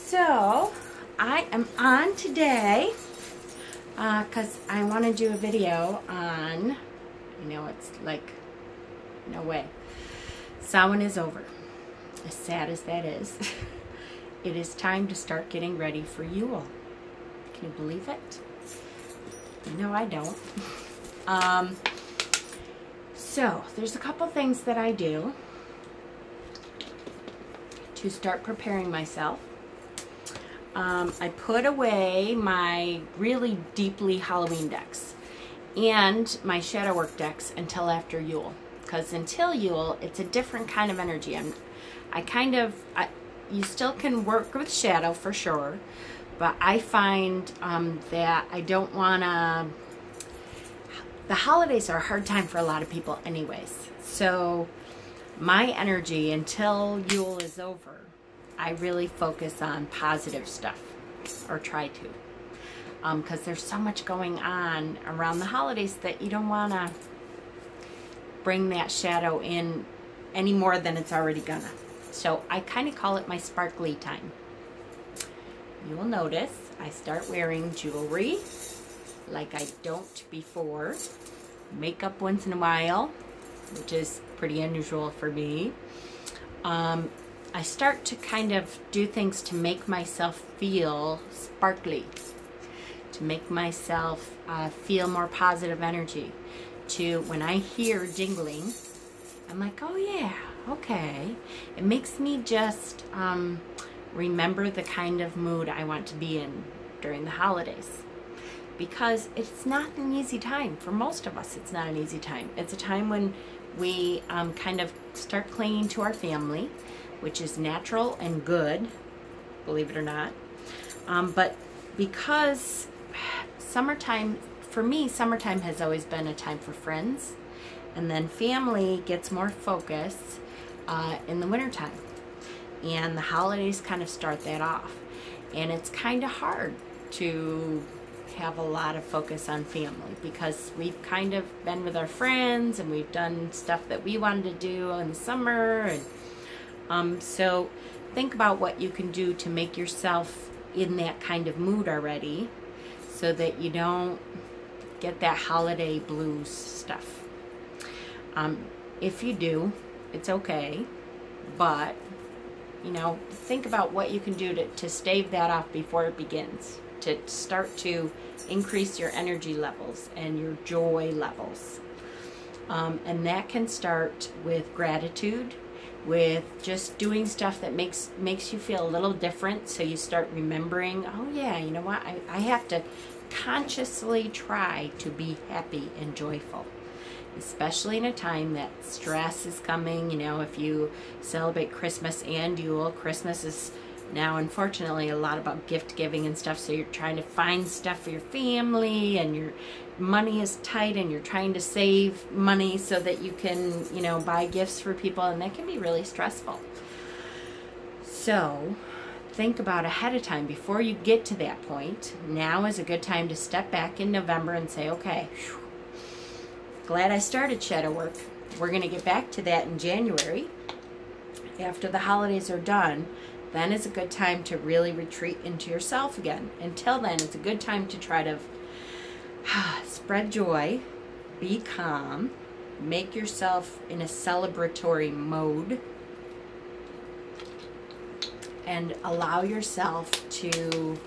So I am on today because I want to do a video on, it's like, no way. Samhain is over. As sad as that is, it is time to start getting ready for Yule. Can you believe it? No, I don't. So there's a couple things that I do to start preparing myself. I put away my really deeply Halloween decks and my shadow work decks until after Yule, because until Yule it's a different kind of energy. You still can work with shadow for sure, but I find that I don't want to. The holidays are a hard time for a lot of people anyways, so my energy until Yule is over, I really focus on positive stuff, or try to, because there's so much going on around the holidays that you don't want to bring that shadow in any more than it's already gonna. So I kind of call it my sparkly time. You will notice I start wearing jewelry like I don't before, makeup once in a while, which is pretty unusual for me. I start to kind of do things to make myself feel sparkly, to make myself feel more positive energy. To when I hear jingling, I'm like, oh yeah, okay. It makes me just remember the kind of mood I want to be in during the holidays. Because it's not an easy time. For most of us, it's not an easy time. It's a time when we kind of start clinging to our family, which is natural and good, believe it or not. But because summertime, for me, summertime has always been a time for friends, and then family gets more focus in the wintertime. And the holidays kind of start that off. And it's kind of hard to have a lot of focus on family because we've kind of been with our friends and we've done stuff that we wanted to do in the summer. And so think about what you can do to make yourself in that kind of mood already so that you don't get that holiday blues stuff. If you do, it's okay, but think about what you can do to stave that off before it begins, to start to increase your energy levels and your joy levels. And that can start with gratitude, with just doing stuff that makes you feel a little different, so you start remembering, oh yeah, you know what, I have to consciously try to be happy and joyful. Especially in a time that stress is coming. If you celebrate Christmas and Yule, Christmas is now unfortunately a lot about gift giving and stuff, so you're trying to find stuff for your family and your money is tight and you're trying to save money so that you can buy gifts for people, and that can be really stressful. So think about ahead of time before you get to that point. Now is a good time to step back in November and say, okay, glad I started shadow work. We're going to get back to that in January. After the holidays are done, then is a good time to really retreat into yourself again. Until then, it's a good time to try to spread joy, be calm, make yourself in a celebratory mode, and allow yourself to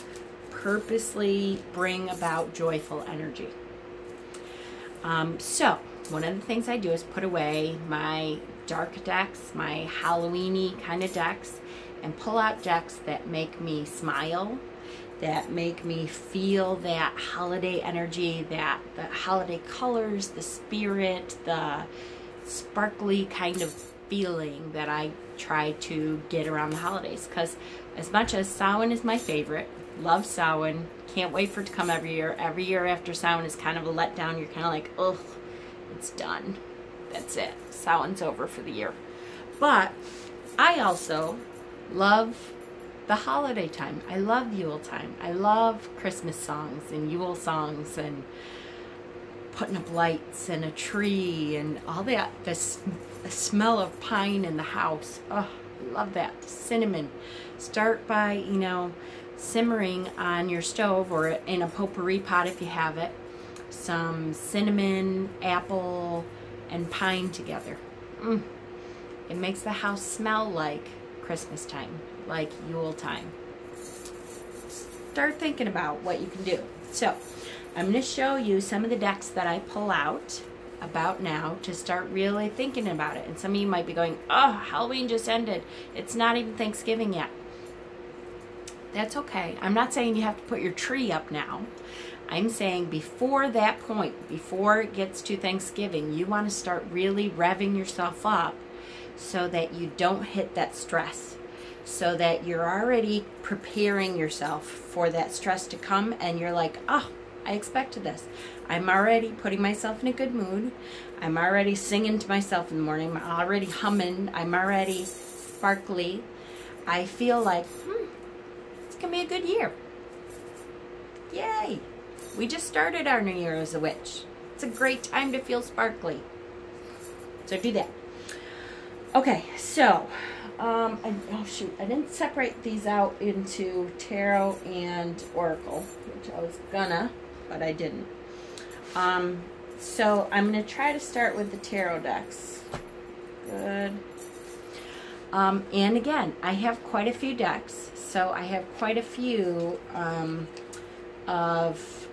purposely bring about joyful energy. So one of the things I do is put away my dark decks, my Halloween-y kind of decks, and pull out decks that make me smile, that make me feel that holiday energy, that the holiday colors, the spirit, the sparkly kind of feeling that I try to get around the holidays. Because as much as Samhain is my favorite, love Samhain, can't wait for it to come every year. Every year after Samhain is kind of a letdown. You're kind of like, ugh, it's done. That's it. Samhain's over for the year. But I also love the holiday time. I love Yule time. I love Christmas songs and Yule songs and putting up lights and a tree and all that. The smell of pine in the house. Oh, Love that. Cinnamon. Start by, you know, simmering on your stove or in a potpourri pot if you have it. Some cinnamon, apple, and pine together. It makes the house smell like Christmas time, like Yule time. Start thinking about what you can do. So, I'm going to show you some of the decks that I pull out about now to start really thinking about it. And some of you might be going, oh, Halloween just ended. It's not even Thanksgiving yet. That's okay. I'm not saying you have to put your tree up now. I'm saying before that point, before it gets to Thanksgiving, you want to start really revving yourself up so that you don't hit that stress. So that you're already preparing yourself for that stress to come and you're like, oh, I expected this. I'm already putting myself in a good mood. I'm already singing to myself in the morning. I'm already humming. I'm already sparkly. I feel like, it's going to be a good year. Yay. We just started our new year as a witch. It's a great time to feel sparkly. So do that. Okay, so, oh shoot, I didn't separate these out into tarot and oracle, which I was gonna, but I didn't. So I'm going to try to start with the tarot decks. Good. And again, I have quite a few decks, so I have quite a few of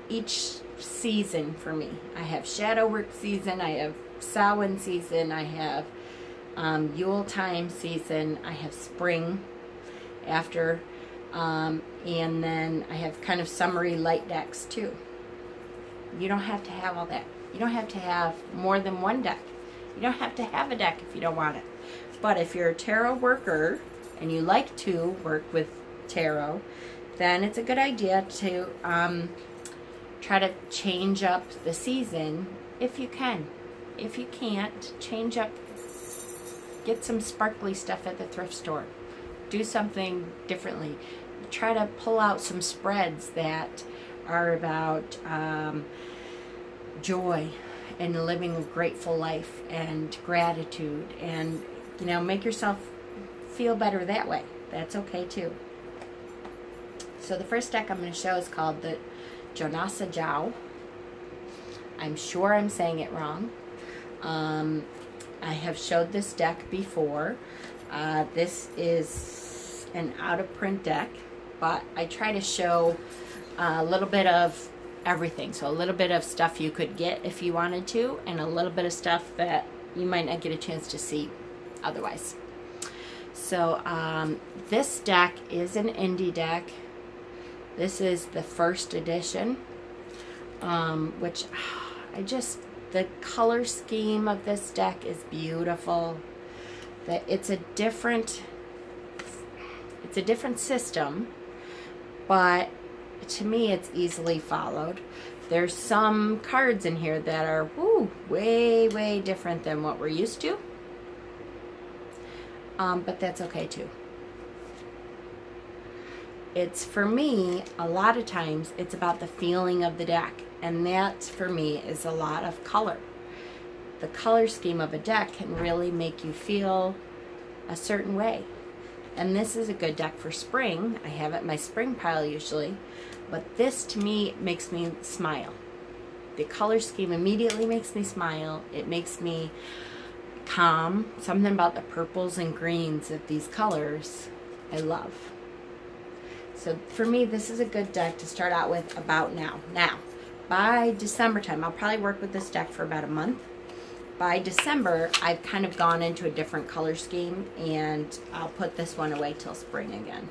each season for me. I have Shadow Work season, I have Samhain season, I have Yuletide season, I have spring after, and then I have kind of summery light decks too. You don't have to have all that. You don't have to have more than one deck. You don't have to have a deck if you don't want it. But if you're a tarot worker and you like to work with tarot, then it's a good idea to try to change up the season if you can. If you can't, change up, get some sparkly stuff at the thrift store. Do something differently. Try to pull out some spreads that are about joy and living a grateful life and gratitude, and you know, make yourself feel better that way. That's okay too. So the first deck I'm going to show is called the Jonasa Jiao. I'm sure I'm saying it wrong. I have showed this deck before. This is an out-of-print deck, but I try to show a little bit of everything. So a little bit of stuff you could get if you wanted to, and a little bit of stuff that you might not get a chance to see otherwise. So this deck is an indie deck. This is the first edition, which the color scheme of this deck is beautiful. It's a different system, but to me it's easily followed. There's some cards in here that are way different than what we're used to, but that's okay too. It's, for me, a lot of times it's about the feeling of the deck, and that for me is a lot of color. The color scheme of a deck can really make you feel a certain way. And this is a good deck for spring. I have it in my spring pile usually, but this to me makes me smile. The color scheme immediately makes me smile. It makes me calm. Something about the purples and greens of these colors I love. So for me, this is a good deck to start out with about now. Now, by December time, I'll probably work with this deck for about a month. By December, I've kind of gone into a different color scheme, and I'll put this one away till spring again.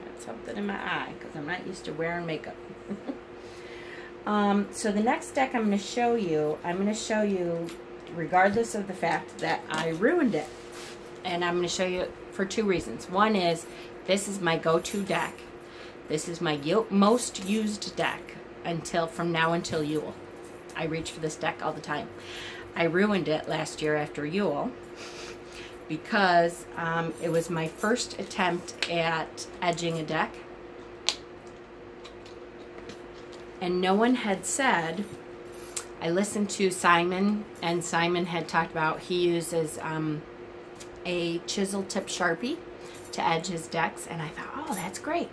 I got something in my eye because I'm not used to wearing makeup. So the next deck I'm going to show you, regardless of the fact that I ruined it. And I'm going to show you for two reasons. One is, this is my go-to deck. This is my most used deck from now until Yule. I reach for this deck all the time. I ruined it last year after Yule because it was my first attempt at edging a deck. And no one had said, I listened to Simon, and Simon had talked about he uses a chisel tip Sharpie to edge his decks, and I thought, oh, that's great.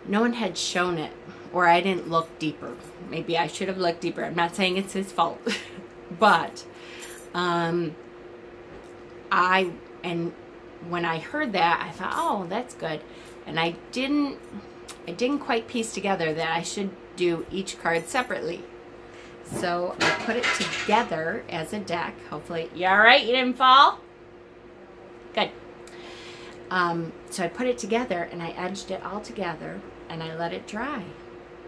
No one had shown it, or I didn't look deeper. Maybe I should have looked deeper. I'm not saying it's his fault, but when I heard that, I thought, oh, that's good. And I didn't quite piece together that I should do each card separately. So I put it together as a deck. Hopefully, you all right? You didn't fall? Good. So I put it together and I edged it all together and I let it dry.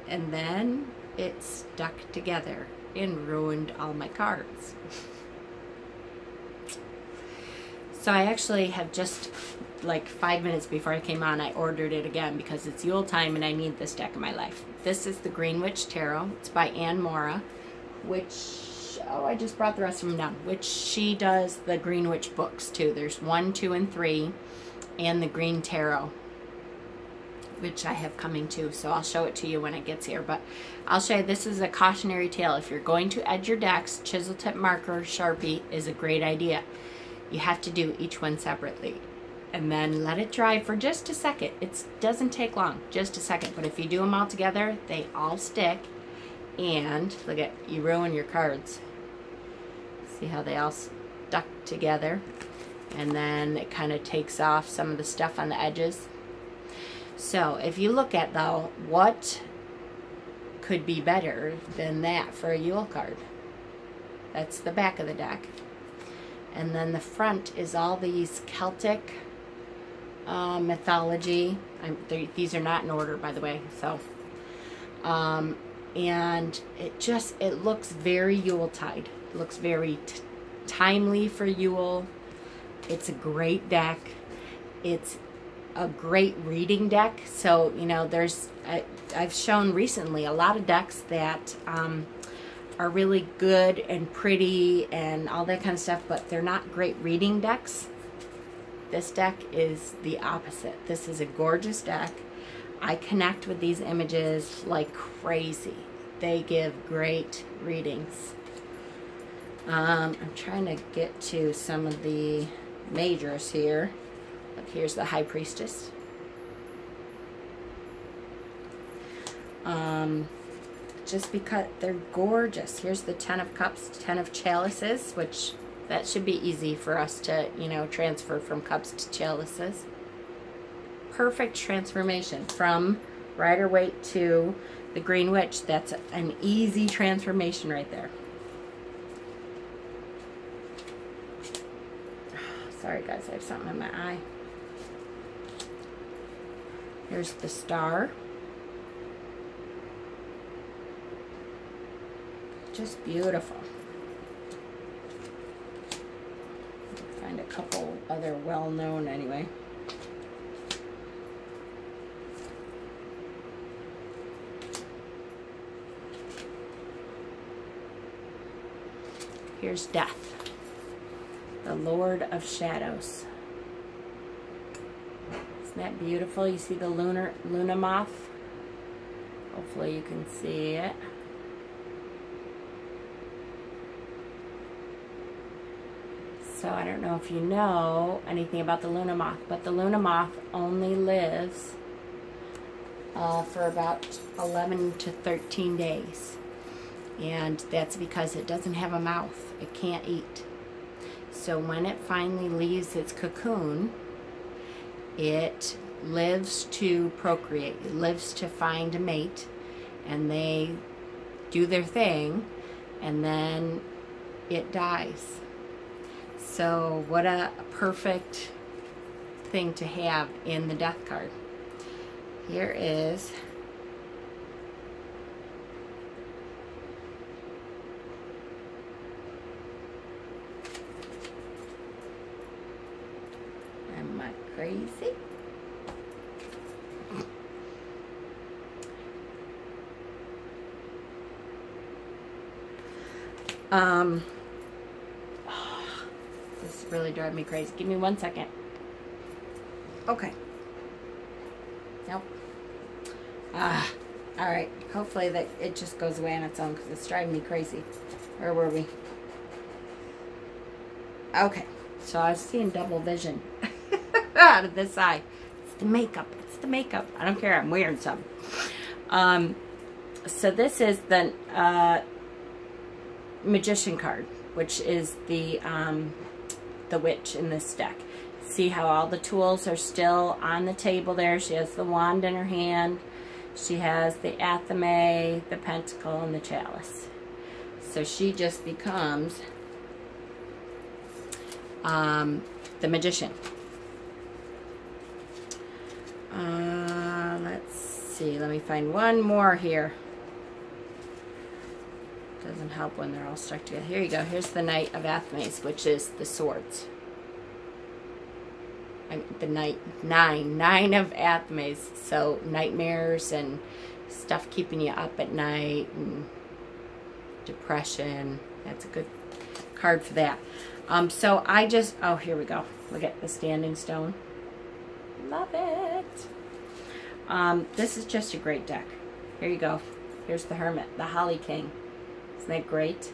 And then it stuck together and ruined all my cards. So I actually have just, like 5 minutes before I came on, I ordered it again because it's Yule time and I need this deck in my life. This is the Greenwich Tarot. It's by Anne Mora, which, oh, I just brought the rest of them down, which she does the Greenwich books too. There's 1, 2, and 3, and the Green Tarot, which I have coming too, so I'll show it to you when it gets here. But I'll show you, this is a cautionary tale. If you're going to edge your decks, chisel tip marker, Sharpie is a great idea. You have to do each one separately. And then let it dry for just a second. It doesn't take long, just a second. But if you do them all together, they all stick. And look at, you ruin your cards. See how they all stuck together? And then it kind of takes off some of the stuff on the edges. So if you look at, though, what could be better than that for a Yule card? That's the back of the deck. And then the front is all these Celtic mythology. These are not in order, by the way. So, and it looks very Yuletide. It looks very timely for Yule. It's a great deck. It's a great reading deck. So, you know, I've shown recently a lot of decks that are really good and pretty and all that kind of stuff, but they're not great reading decks. This deck is the opposite. This is a gorgeous deck. I connect with these images like crazy. They give great readings. I'm trying to get to some of the majors here. Look, here's the High Priestess. Just because they're gorgeous. Here's the 10 of Cups, 10 of Chalices, which that should be easy for us to, you know, transfer from cups to chalices. Perfect transformation from Rider-Waite to the Greenwich. That's an easy transformation right there. Sorry guys, I have something in my eye. Here's the Star. Just beautiful. Find a couple other well-known anyway. Here's Death, the Lord of Shadows. Isn't that beautiful? You see the Luna moth? Hopefully you can see it. So I don't know if you know anything about the Luna moth, but the Luna moth only lives for about 11 to 13 days. And that's because it doesn't have a mouth. It can't eat. So when it finally leaves its cocoon, it lives to procreate. It lives to find a mate, and they do their thing, and then it dies. So what a perfect thing to have in the Death card. Here is am I crazy? This is really driving me crazy. Give me 1 second. Okay. Nope. All right. Hopefully that it just goes away on its own because it's driving me crazy. Where were we? Okay, so I was seeing double vision out of this eye. It's the makeup. It's the makeup. I don't care. I'm wearing some. So this is the Magician card, which is the witch in this deck. See how all the tools are still on the table there. She has the wand in her hand. She has the athame, the pentacle, and the chalice. So she just becomes the magician. Let's see. Let me find one more here. Doesn't help when they're all stuck together. Here you go. Here's the Knight of Athames, which is the swords. The nine of Athames. So nightmares and stuff keeping you up at night and depression. That's a good card for that. So I just, oh, here we go. Look at the Standing Stone. Love it. This is just a great deck. Here you go. Here's the Hermit, the Holly King. Isn't that great?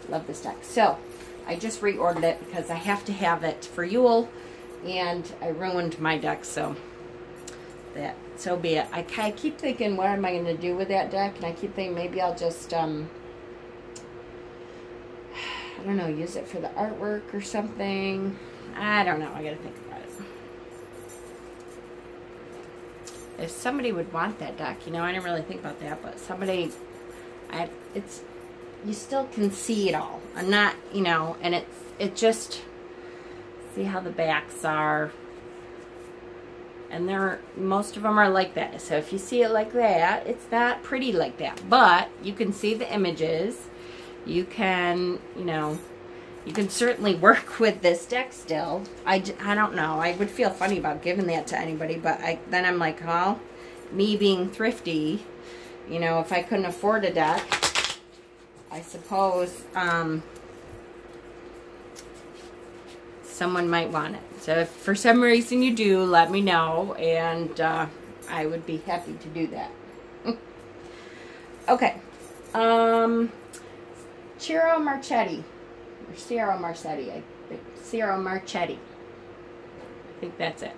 Love this deck. So I just reordered it because I have to have it for Yule, and I ruined my deck, so be it. I keep thinking, what am I going to do with that deck? And I keep thinking maybe I'll just I don't know, use it for the artwork or something. I don't know. I got to think about it. If somebody would want that deck, you know, I didn't really think about that, but somebody, you still can see it all. I'm not, you know, and it just, see how the backs are, and most of them are like that. So if you see it like that, it's not pretty like that, but you can see the images. You can, you know, you can certainly work with this deck still. I don't know. I would feel funny about giving that to anybody, but then I'm like, well, me being thrifty, you know, if I couldn't afford a deck, I suppose someone might want it. So if for some reason you do, let me know, and I would be happy to do that. Okay. Ciro Marchetti. Or Ciro Marchetti. I think Ciro Marchetti. I think that's it.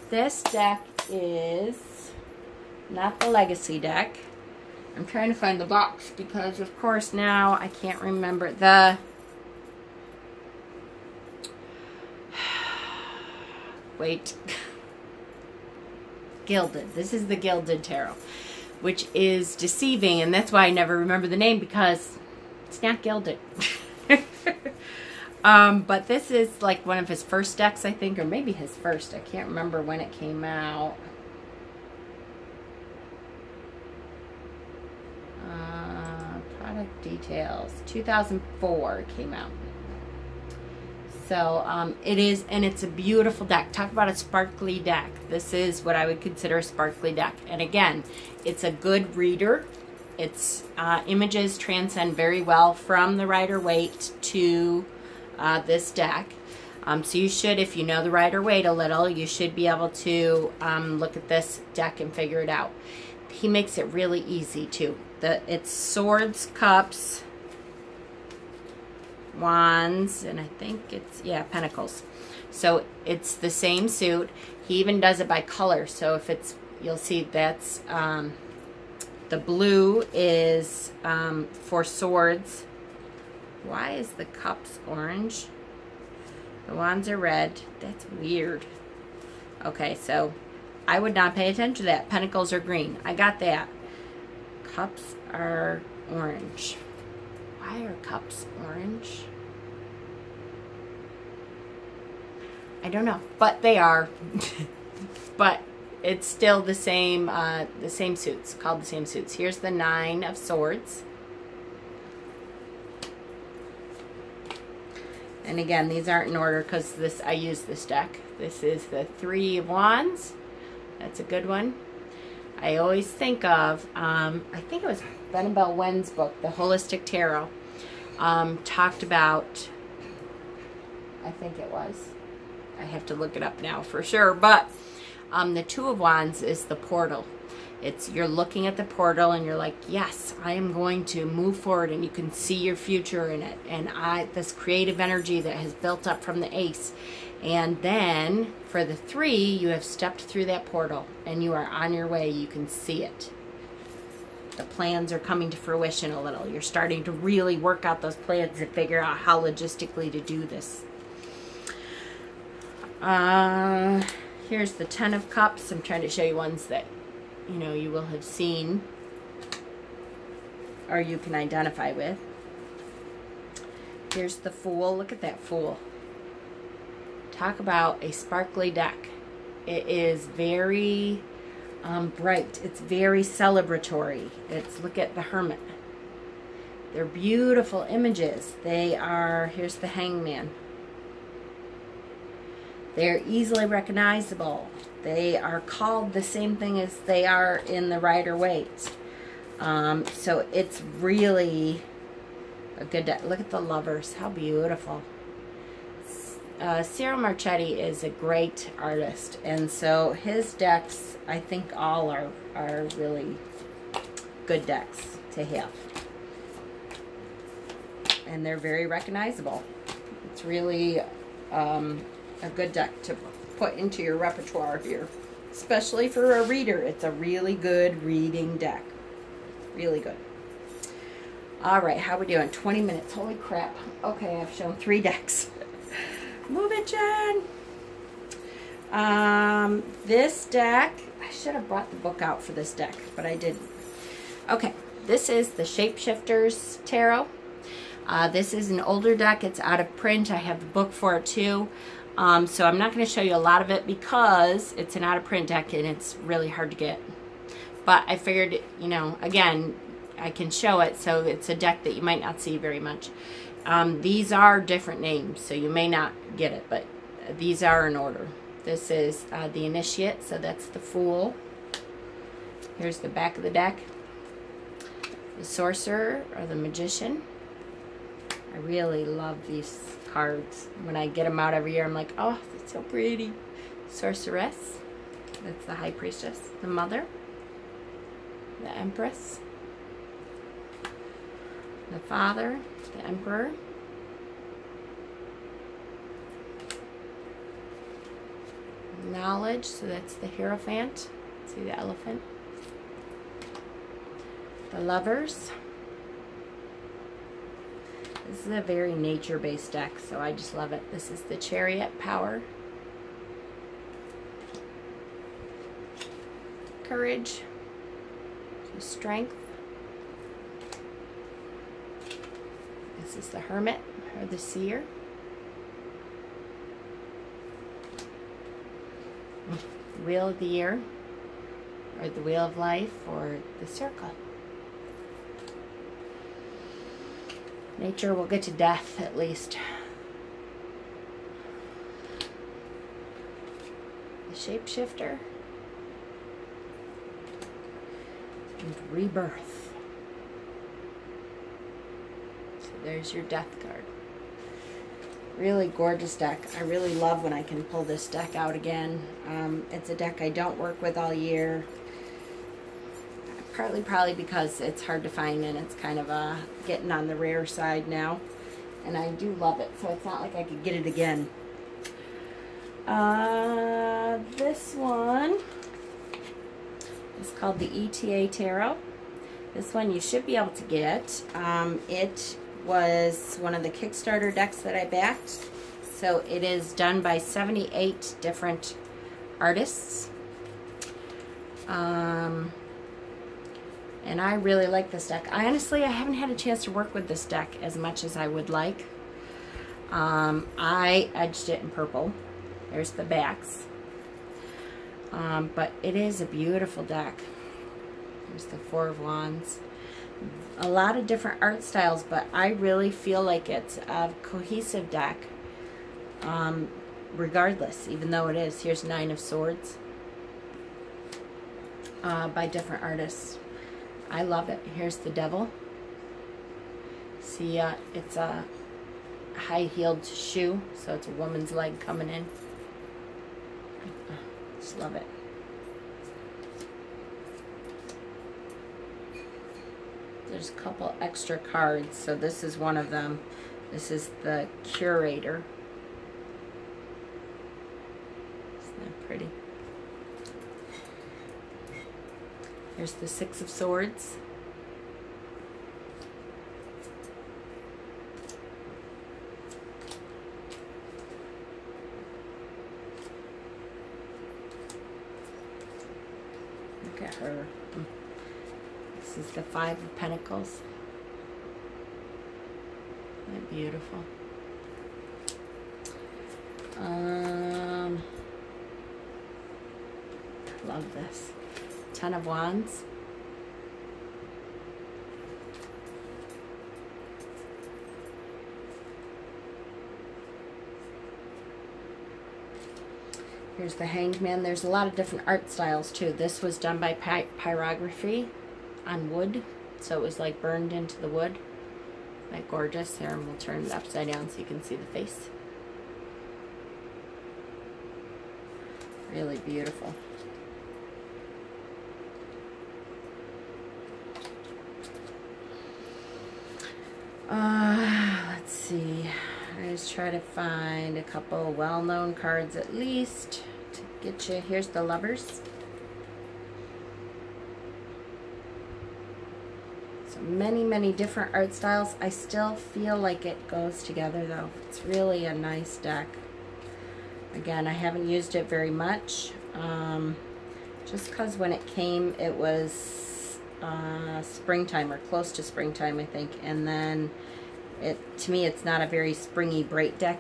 This deck is not the Legacy deck. I'm trying to find the box because, of course, now I can't remember the... Wait. Gilded. This is the Gilded Tarot, which is deceiving, and that's why I never remember the name, because it's not Gilded. But this is like one of his first decks, I think, or maybe his first. I can't remember when it came out. Product details. 2004 it came out. So it is, and it's a beautiful deck. Talk about a sparkly deck. This is what I would consider a sparkly deck. And again, it's a good reader. Its images transcend very well from the Rider-Waite to this deck. So you should, if you know the Rider-Waite a little, you should be able to look at this deck and figure it out. He makes it really easy too. It's swords, cups, wands, and I think it's, yeah, pentacles. So it's the same suit. He even does it by color. So if it's, you'll see that's the blue is for swords. Why is the cups orange? The wands are red. That's weird. Okay, so I would not pay attention to that. Pentacles are green. I got that. Cups are orange. Why are cups orange? I don't know, but they are. But it's still the same suits, called the same suits. Here's the 9 of Swords. And again, these aren't in order because I use this deck. This is the 3 of Wands. That's a good one. I always think of, I think it was Benabel Wen's book, The Holistic Tarot, talked about, I think it was, I have to look it up now for sure, but the 2 of Wands is the portal. You're looking at the portal and you're like, yes, I am going to move forward, and you can see your future in it. And this creative energy that has built up from the Ace. And then for the 3, you have stepped through that portal and you are on your way. You can see it. The plans are coming to fruition a little. You're starting to really work out those plans and figure out how logistically to do this. Here's the 10 of Cups. I'm trying to show you ones that, you know, you will have seen or you can identify with. Here's the Fool. Look at that Fool. Talk about a sparkly deck. It is very bright. It's very celebratory. Look at the Hermit. They're beautiful images. They are, here's the Hangman. They're easily recognizable. They are called the same thing as they are in the Rider-Waite. So it's really a good deck. Look at the Lovers. How beautiful. Cyril Marchetti is a great artist, and so his decks, I think all are really good decks to have. And they're very recognizable. It's really a good deck to put into your repertoire here, especially for a reader. It's a really good reading deck. Really good. All right, how we doing? 20 minutes. Holy crap. Okay, I've shown 3 decks. Move it, Jen. This deck, I should have brought the book out for this deck, but I didn't. Okay, this is the Shapeshifters Tarot. This is an older deck. It's out of print. I have the book for it too. So I'm not going to show you a lot of it because it's an out of print deck and it's really hard to get. But I figured, you know, again, I can show it, so it's a deck that you might not see very much. These are different names, so you may not get it, but these are in order. This is the Initiate, so that's the Fool. Here's the back of the deck. The Sorcerer, or the Magician. I really love these cards. When I get them out every year, I'm like, oh, that's so pretty. Sorceress. That's the High Priestess. The Mother. The Empress. The Father. The Emperor. Knowledge. So that's the Hierophant. See the elephant. The Lovers. This is a very nature-based deck, so I just love it. This is the Chariot, Power. Courage. So strength. This is the Hermit, or the Seer. Wheel of the Year, or the Wheel of Life, or the Circle. Nature will get to death, at least. The Shapeshifter. And Rebirth. So there's your death card. Really gorgeous deck. I really love when I can pull this deck out again. It's a deck I don't work with all year. Partly probably because it's hard to find and it's kind of getting on the rare side now. And I do love it, so it's not like I could get it again. This one is called the ETA Tarot. This one you should be able to get. It was one of the Kickstarter decks that I backed. So it is done by 78 different artists. And I really like this deck. I haven't had a chance to work with this deck as much as I would like. I edged it in purple. There's the backs. But it is a beautiful deck. There's the Four of Wands. A lot of different art styles, but I really feel like it's a cohesive deck. Regardless, even though it is. Here's Nine of Swords. By different artists. I love it. Here's the Devil. See, it's a high-heeled shoe, so it's a woman's leg coming in. Just love it. there's a couple extra cards. So this is one of them. This is the Curator. Isn't that pretty? Here's the Six of Swords. Look at her. This is the Five of Pentacles. Isn't that beautiful? Love this. Ten of Wands. Here's the Hanged Man. There's a lot of different art styles too. This was done by pyrography on wood, so it was like burned into the wood. Isn't that gorgeous? Here, and we'll turn it upside down so you can see the face. Really beautiful. Let's see. I just try to find a couple well-known cards at least to get you. Here's the Lovers. So many different art styles. I still feel like it goes together though. It's really a nice deck. Again, I haven't used it very much. Just because when it came, it was springtime or close to springtime, I think. And then to me, it's not a very springy, bright deck.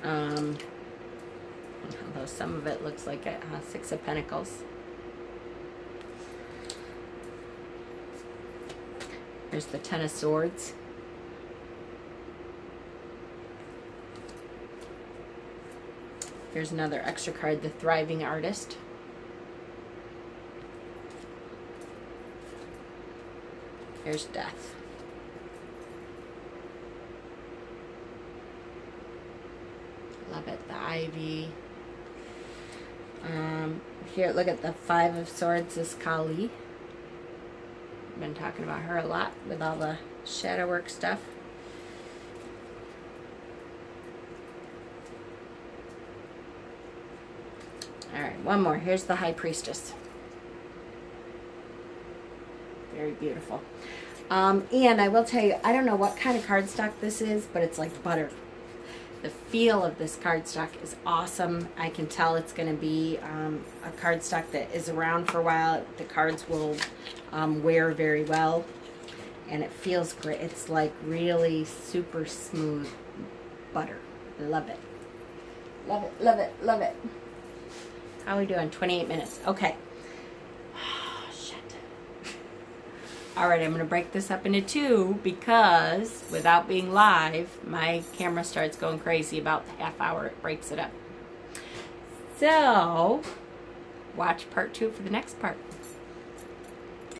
Although some of it looks like a Six of Pentacles. There's the Ten of Swords. Here's another extra card, the Thriving Artist. Here's Death. Love it, the Ivy. Here, look at the Five of Swords, this Kali. I've been talking about her a lot with all the shadow work stuff. Alright, one more. Here's the High Priestess. Very beautiful. And I will tell you, I don't know what kind of cardstock this is, but it's like butter. The feel of this cardstock is awesome. I can tell it's going to be a cardstock that is around for a while. The cards will wear very well. And it feels great. It's like really super smooth butter. Love it. Love it, love it, love it. How are we doing? 28 minutes. Okay. Alright, I'm going to break this up into two because without being live, my camera starts going crazy about the half hour it breaks it up. So, watch part 2 for the next part.